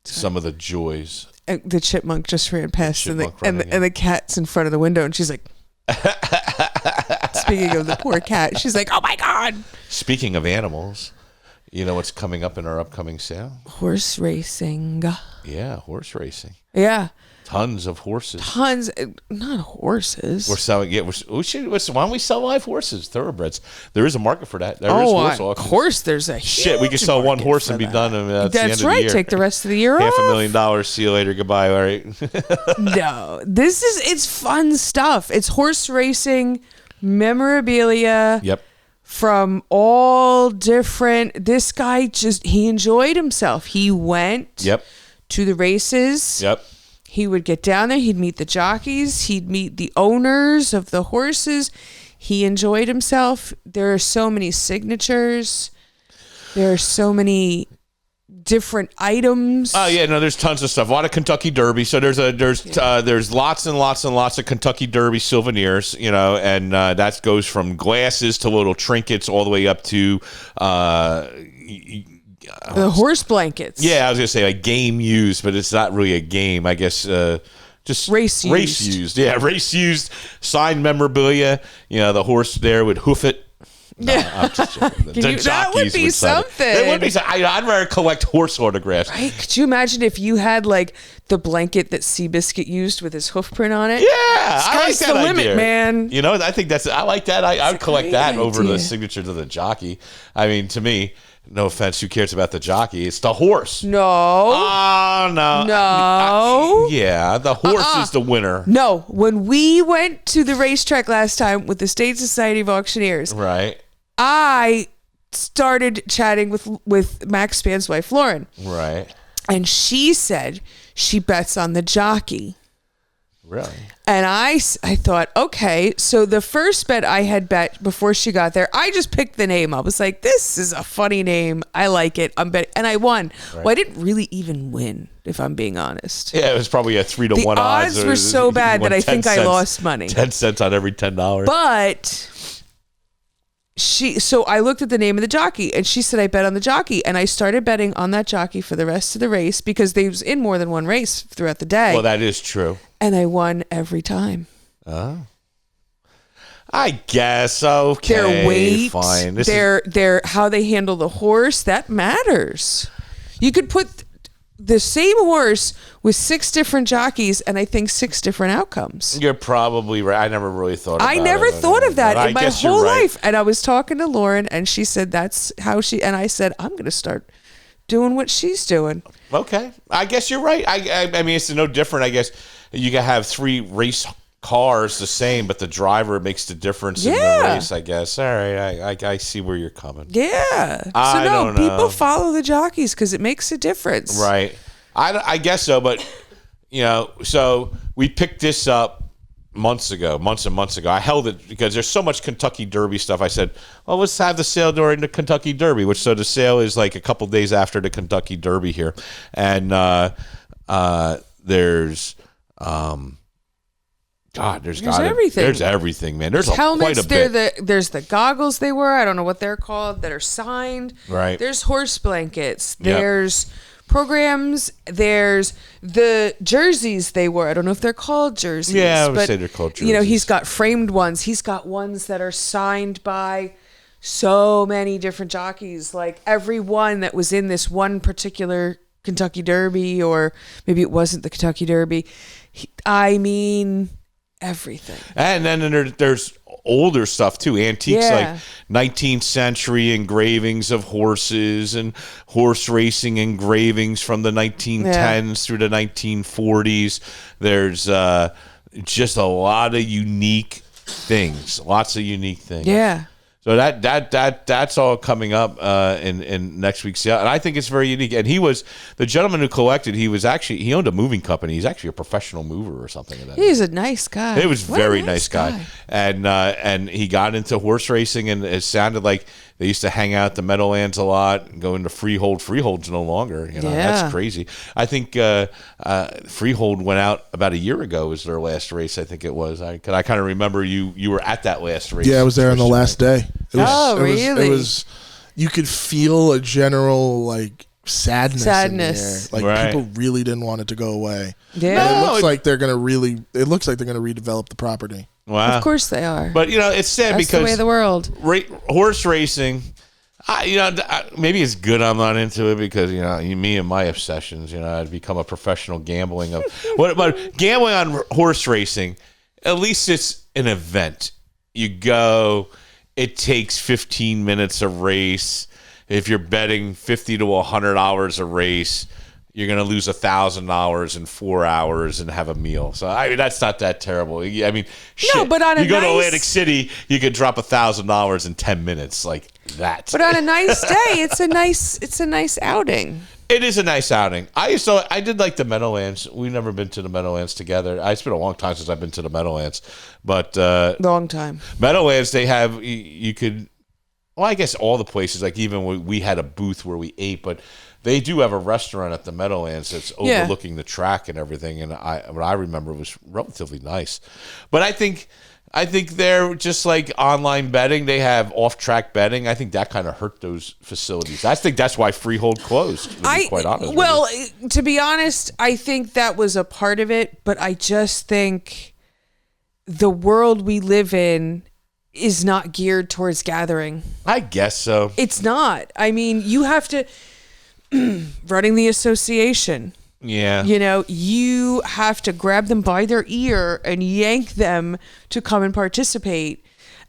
some of the joys. The chipmunk just ran past, and the cat's in front of the window, and she's like, speaking of the poor cat, she's like, oh my God. Speaking of animals, you know what's coming up in our upcoming sale? Horse racing. Yeah, horse racing. Yeah. Tons of horses. Not horses. We're selling. Yeah, why don't we sell live horses, thoroughbreds? There is a market for that. There is horse auctions. Of course, there's a shit. We could sell one horse and be done. That's the end of the year. Take the rest of the year off. $500,000. See you later. Goodbye. All right. No, it's fun stuff. It's horse racing, memorabilia. Yep. From all different. This guy he enjoyed himself. He went. Yep. To the races. Yep. He would get down there. He'd meet the jockeys. He'd meet the owners of the horses. He enjoyed himself. There are so many signatures. There are so many different items. Oh yeah, no, there's tons of stuff. A lot of Kentucky Derby. So there's lots and lots and lots of Kentucky Derby souvenirs. And that goes from glasses to little trinkets all the way up to. The horse blankets. Yeah, I was gonna say a game used, but it's not really a game. I guess just race used. Yeah, race used signed memorabilia. The horse there would hoof it. No, yeah, that would be something. It would be. I'd rather collect horse autographs. Right? Could you imagine if you had like the blanket that Seabiscuit used with his hoof print on it? Yeah, Sky's the limit, man. I think I like that. I would collect that over the signature to the jockey. I mean, to me. No offense, who cares about the jockey? It's the horse. No. Oh, no. No. Yeah, the horse is the winner. No. When we went to the racetrack last time with the State Society of Auctioneers, right, I started chatting with Max Spann's wife, Lauren. Right. And she said she bets on the jockey. Really? And I thought, okay, so the first bet I had bet before she got there, I just picked the name. I was like, this is a funny name. I like it. I'm betting. And I won. Right. Well, I didn't really even win, if I'm being honest. Yeah, it was probably a 3-1 odds. The odds were so bad that I think I lost money. 10 cents on every $10. But so I looked at the name of the jockey, and she said I bet on the jockey, and I started betting on that jockey for the rest of the race because they was in more than one race throughout the day. Well, that is true. And I won every time. Oh. I guess, okay. Their weight, fine. their how they handle the horse, that matters. You could put the same horse with 6 different jockeys, and I think 6 different outcomes. You're probably right. I never really thought about it. I never thought of that in my whole life. And I was talking to Lauren, and she said that's how and I said, I'm going to start doing what she's doing. Okay. I guess you're right. I mean, it's no different. I guess you can have 3 race cars the same, but the driver makes the difference in the race, I guess. All right. I see where you're coming. Yeah. I don't know. People follow the jockeys because it makes a difference. Right. I guess so, but, so we picked this up months and months ago. I held it because there's so much Kentucky Derby stuff. I said, well, let's have the sale during the Kentucky Derby, so the sale is like a couple days after the Kentucky Derby here. And there's everything. There's everything, man. There's helmets, quite a bit. There's the goggles they wear. I don't know what they're called that are signed. Right. There's horse blankets. There's programs. There's the jerseys they wear. I don't know if they're called jerseys. Yeah, I would say they're called jerseys. He's got framed ones. He's got ones that are signed by so many different jockeys. Like every one that was in this one particular Kentucky Derby, or maybe it wasn't the Kentucky Derby. I mean, everything. And then there's older stuff too, antiques like 19th century engravings of horses and horse racing engravings from the 1910s through the 1940s. There's just a lot of unique things, lots of unique things. Yeah. So that's all coming up in next week's sale, and I think it's very unique. And he was the gentleman who collected. He owned a moving company. He's actually a professional mover or something. He's a nice guy. It was very nice guy. And he got into horse racing, and it sounded like they used to hang out at the Meadowlands a lot and go into Freehold. Freehold's no longer. That's crazy. I think Freehold went out about a year ago. Was their last race? I think it was. I kind of remember you were at that last race. Yeah, I was there on the last day. Really? It was. You could feel a general sadness. In the air. People really didn't want it to go away. Yeah. It looks like they're gonna redevelop the property. Wow. Of course they are. But it's sad That's because the way of the world. Horse racing. Maybe it's good I'm not into it because me and my obsessions. I'd become a professional gambling of. But gambling on horse racing, at least it's an event. You go. It takes 15 minutes a race. If you're betting $50 to $100 a race, you're going to lose $1,000 in 4 hours and have a meal. So that's not that terrible. I mean, no, but on you go to Atlantic City, you could drop $1,000 in 10 minutes like that. But on a nice day, it's a nice outing. It is a nice outing. I did like the Meadowlands. We've never been to the Meadowlands together. It's been a long time since I've been to the Meadowlands, but long time. Meadowlands, they have you could. Well, I guess all the places, like even we had a booth where we ate, but they do have a restaurant at the Meadowlands that's overlooking the track and everything. And what I remember was relatively nice. But I think they're just like online betting. They have off-track betting. I think that kind of hurt those facilities. I think that's why Freehold closed, to be quite honest. Well, to be honest, I think that was a part of it, but I just think the world we live in is not geared towards gathering. I guess so. It's not. I mean, you have to running the association. Yeah. You have to grab them by their ear and yank them to come and participate.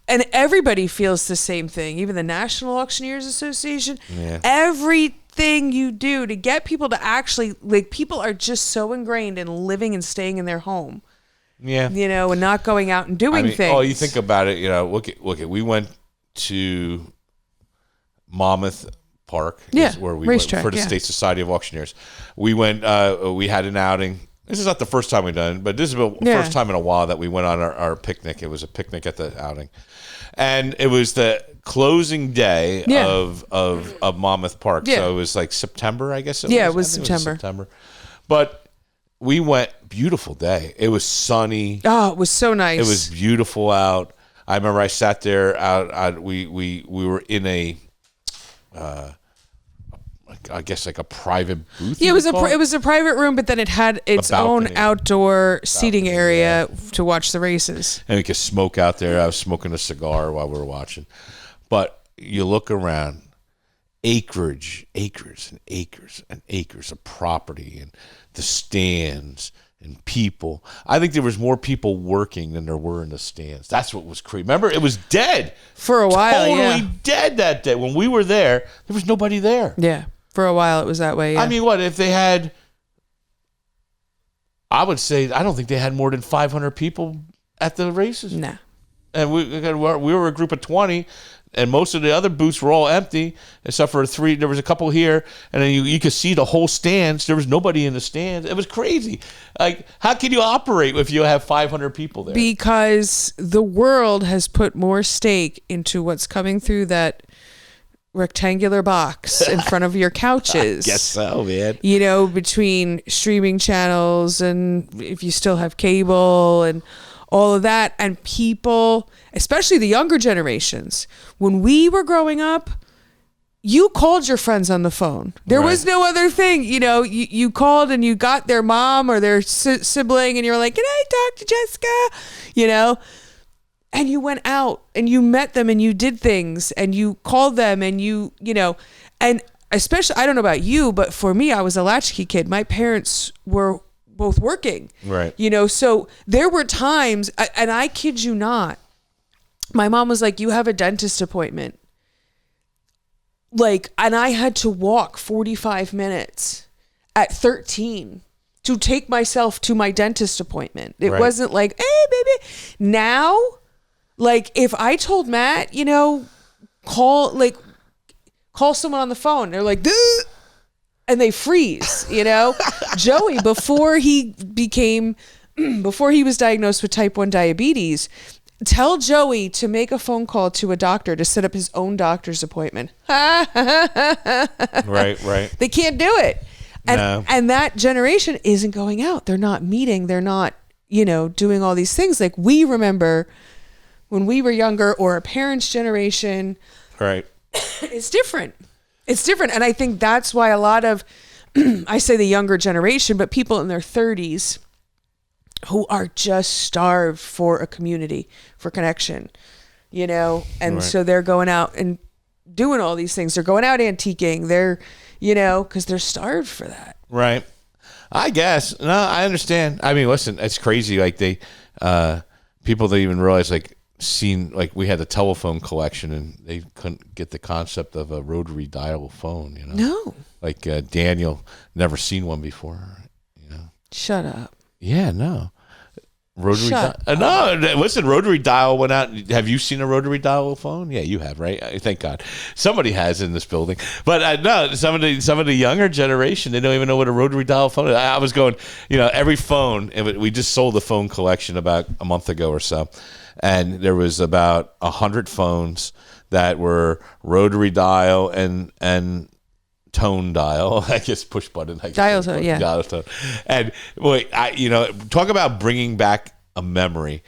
And everybody feels the same thing. Even the National Auctioneers Association. Yeah. Everything you do to get people to actually, people are just so ingrained in living and staying in their home. Yeah. And not going out and doing things. Oh, you think about it, look at we went to Monmouth Park, where we went for the State Society of Auctioneers. We went, we had an outing. This is not the first time we've done it, but this is the first time in a while that we went on our picnic. It was a picnic at the outing. And it was the closing day of Monmouth Park. So it was like September, I guess. It was September. But we went, beautiful day. It was sunny. Oh, it was so nice. It was beautiful out. I remember I sat there out we were in a I guess like a private booth. Yeah, it was a private room, but then it had its own outdoor seating area to watch the races. And we could smoke out there. I was smoking a cigar while we were watching. But you look around, acres and acres and acres of property and the stands and people. I think there was more people working than there were in the stands. That's what was crazy. Remember, it was dead. For a while, totally dead that day. When we were there was nobody there. Yeah. For a while, it was that way, yeah. I mean, what if they had... I would say, I don't think they had more than 500 people at the races. Nah. And we were a group of 20, and most of the other booths were all empty, except for 3. There was a couple here, and then you could see the whole stands. There was nobody in the stands. It was crazy. Like, how can you operate if you have 500 people there? Because the world has put more stake into what's coming through that rectangular box in front of your couches. I guess so, man. Between streaming channels and if you still have cable and all of that, and people, especially the younger generations, when we were growing up, you called your friends on the phone. There was no other thing. You called and you got their mom or their sibling and you were like, can I talk to Jessica? And you went out and you met them and you did things and you called them and and especially, I don't know about you, but for me, I was a latchkey kid. My parents were both working. Right. So there were times, and I kid you not, My mom was like, you have a dentist appointment. Like, and I had to walk 45 minutes at 13 to take myself to my dentist appointment. It wasn't like, hey, baby. Now, like, if I told Matt, you know, call someone on the phone, they're like, duh! And they freeze, you know? Joey, before he was diagnosed with type 1 diabetes, tell Joey to make a phone call to a doctor to set up his own doctor's appointment. Right. They can't do it. And that generation isn't going out. They're not meeting. They're not, you know, doing all these things. Like we remember when we were younger, or our parents' generation. Right. It's different. It's different. And I think that's why a lot of, I say the younger generation, but people in their 30s who are just starved for a community, for connection, you know? And so they're going out and doing all these things. They're going out antiquing. They're, you know, because they're starved for that. Right. I guess. No, I understand. I mean, listen, it's crazy. Like people don't even realize, like, we had the telephone collection and they couldn't get the concept of a rotary dial phone, you know? No. Like Daniel never seen one before, you know? Shut up. Yeah, no. Rotary dial. No, listen, rotary dial went out. Have you seen a rotary dial phone? Yeah, you have, right? Thank God. Somebody has in this building. But no, some of the younger generation, they don't even know what a rotary dial phone is. I was going, you know, every phone, and we just sold the phone collection about a month ago or so. And there was about 100 phones that were rotary dial and tone dial. I guess push button. Dial tone, yeah. Dial tone. And wait, you know, talk about bringing back a memory.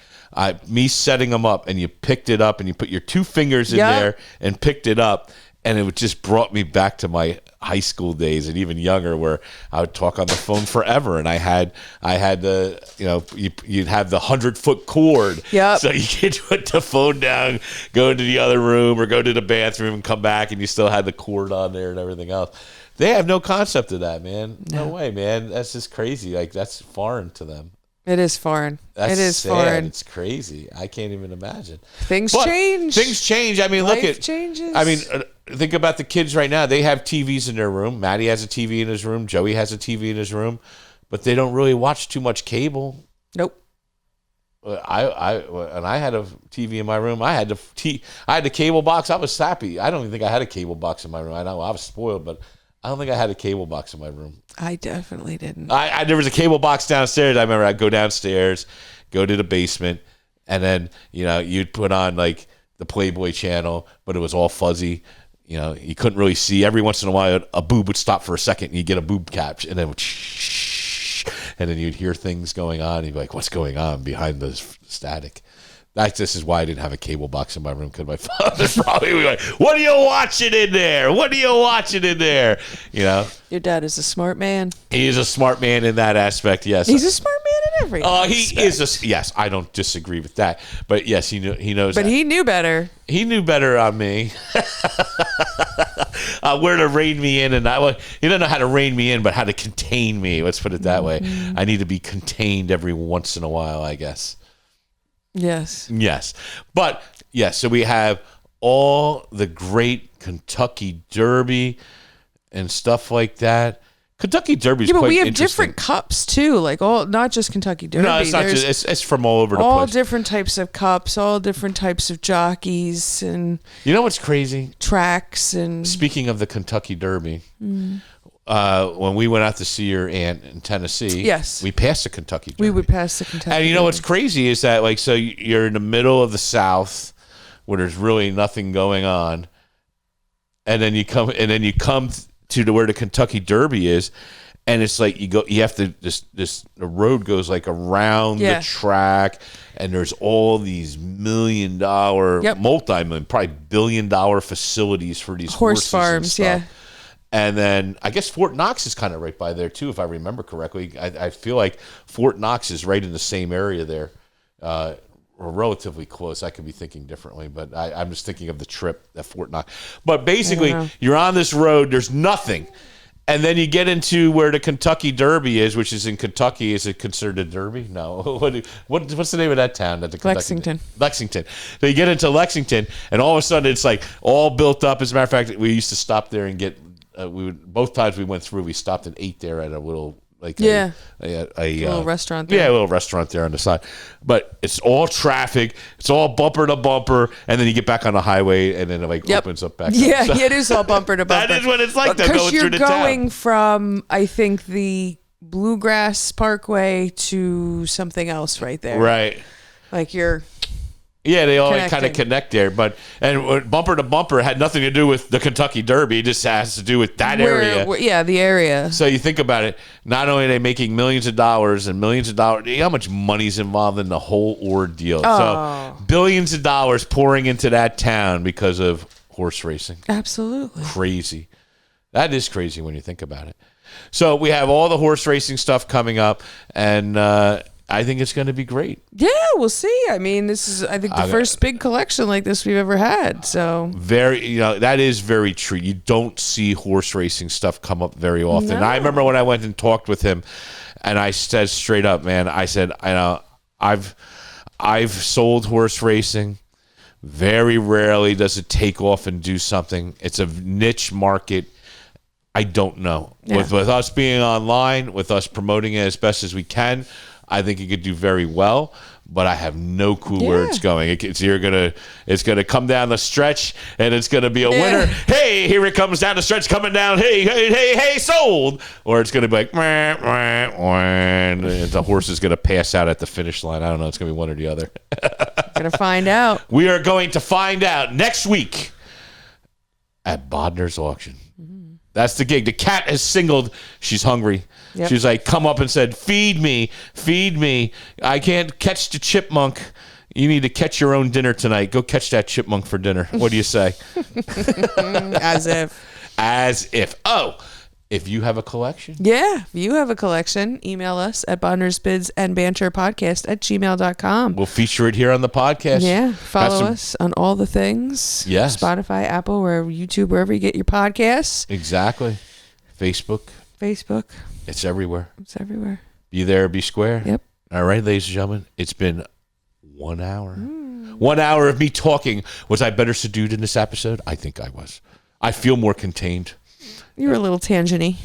Me setting them up, and you picked it up, and you put your 2 fingers in there and picked it up, and it just brought me back to my high school days and even younger, where I would talk on the phone forever, and I had the, you know, you'd have the 100-foot cord, so you could put the phone down, go into the other room or go to the bathroom and come back, and you still had the cord on there and everything else. They have no concept of that, man. No way, man. That's just crazy. Like, that's foreign to them. It is foreign. It is sad. foreign. It's crazy. I can't even imagine. Things change. I mean, Life look at changes. I mean, think about the kids right now. They have TVs in their room. Maddie has a TV in his room. Joey has a TV in his room, but they don't really watch too much cable. Nope. I had a TV in my room. I had the cable box. I was happy. I don't even think I had a cable box in my room. I know I was spoiled, but I don't think I had a cable box in my room. I definitely didn't. There was a cable box downstairs. I remember I'd go downstairs, go to the basement, and then, you know, you'd put on like the Playboy channel, but it was all fuzzy. You know, you couldn't really see. Every once in a while, a boob would stop for a second, and you'd get a boob capture, and then you'd hear things going on. And you'd be like, "What's going on behind the static?" This is why I didn't have a cable box in my room, because my father's probably like, "What are you watching in there? What are you watching in there?" You know. Your dad is a smart man. He is a smart man in that aspect. Yes, he's a smart man in every. He is yes. I don't disagree with that, but yes, he knows. But that. he knew better. He knew better on me. Where to rein me in, and he didn't know how to rein me in, but how to contain me. Let's put it that way. I need to be contained every once in a while, I guess. Yes. But yes, so we have all the great Kentucky Derby and stuff like that. Kentucky Derby is quite interesting. Yeah, but we have different cups too, like not just Kentucky Derby. No, it's not just, it's from all over the place. All different types of cups, all different types of jockeys, and you know what's crazy? Tracks. And speaking of the Kentucky Derby, when we went out to see your aunt in Tennessee, yes, we passed the Kentucky Derby. We would pass the Kentucky And you know what's crazy is that, like, so you're in the middle of the South where there's really nothing going on, and then you come to where the Kentucky Derby is, and it's like you have to the road goes like around the track, and there's all these $1 million, multi-million, probably $1 billion facilities for these horse farms, And then I guess Fort Knox is kind of right by there too, if I remember correctly. I feel like Fort Knox is right in the same area there, or relatively close. I could be thinking differently, but I'm just thinking of the trip at Fort Knox. But basically, you're on this road. There's nothing, And then you get into where the Kentucky Derby is, which is in Kentucky. Is it considered a derby? No. What's the name of that town? Lexington. Lexington. So you get into Lexington, and all of a sudden it's like all built up. As a matter of fact, we used to stop there and get. Both times we went through, we stopped and ate there at a little. A little restaurant there. Yeah, a little restaurant there on the side. But it's all traffic. It's all bumper to bumper. And then you get back on the highway and then it opens up back up. So, it is all bumper to bumper. That is what it's like though, going through the town. Because you're going from, I think, the Bluegrass Parkway to something else right there. Right. Like you're... Yeah, they all kind of connect there, and bumper to bumper had nothing to do with the Kentucky Derby. It just has to do with that area. The area. So you think about it. Not only are they making millions of dollars, how much money's involved in the whole ordeal. So billions of dollars pouring into that town because of horse racing. Absolutely. Crazy. That is crazy when you think about it. So we have all the horse racing stuff coming up, and I think it's going to be great. Yeah, we'll see. I mean, this is, I think, the first big collection like this we've ever had. So that is very true. You don't see horse racing stuff come up very often. No. I remember when I went and talked with him, and I said straight up, man, I said, I've sold horse racing. Very rarely does it take off and do something. It's a niche market. I don't know. Yeah. With us being online, with us promoting it as best as we can, I think it could do very well, but I have no clue where it's going. It's gonna come down the stretch, and it's gonna be a winner. Hey, here it comes down the stretch, coming down. Hey, sold. Or it's gonna be like, wah, wah, wah, and the horse is gonna pass out at the finish line. I don't know. It's gonna be one or the other. Gonna find out. We are going to find out next week at Bodnar's auction. That's the gig. The cat has singled. She's hungry. Yep. She's like, come up and said, feed me. I can't catch the chipmunk. You need to catch your own dinner tonight. Go catch that chipmunk for dinner. What do you say? As if. Oh, if you have a collection. Yeah, if you have a collection, email us at Bodnars Bids and Banter Podcast at gmail.com. We'll feature it here on the podcast. Yeah, follow us on all the things. Yes. Spotify, Apple, wherever, YouTube, wherever you get your podcasts. Exactly. Facebook. It's everywhere. Be there, be square. Yep. All right, ladies and gentlemen, it's been 1 hour. 1 hour of me talking. Was I better subdued in this episode? I think I was. I feel more contained. You were a little tangent-y.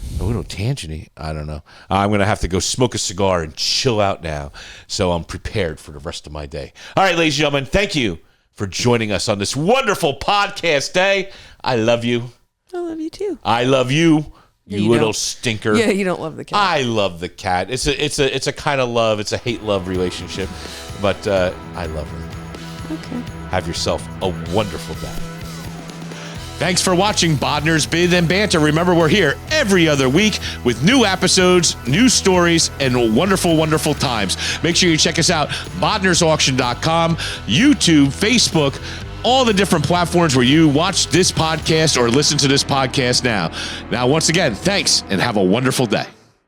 I don't know. I'm going to have to go smoke a cigar and chill out now, so I'm prepared for the rest of my day. All right, ladies and gentlemen, thank you for joining us on this wonderful podcast day. I love you. I love you, too. I love you. You little stinker. Yeah, you don't love the cat. I love the cat. It's a kind of love. It's a hate-love relationship, but I love her. Okay. Have yourself a wonderful day. Thanks for watching Bodnar's Bid and Banter. Remember, we're here every other week with new episodes, new stories, and wonderful, wonderful times. Make sure you check us out, bodnarsauction.com, YouTube, Facebook, all the different platforms where you watch this podcast or listen to this podcast now. Now, once again, thanks and have a wonderful day.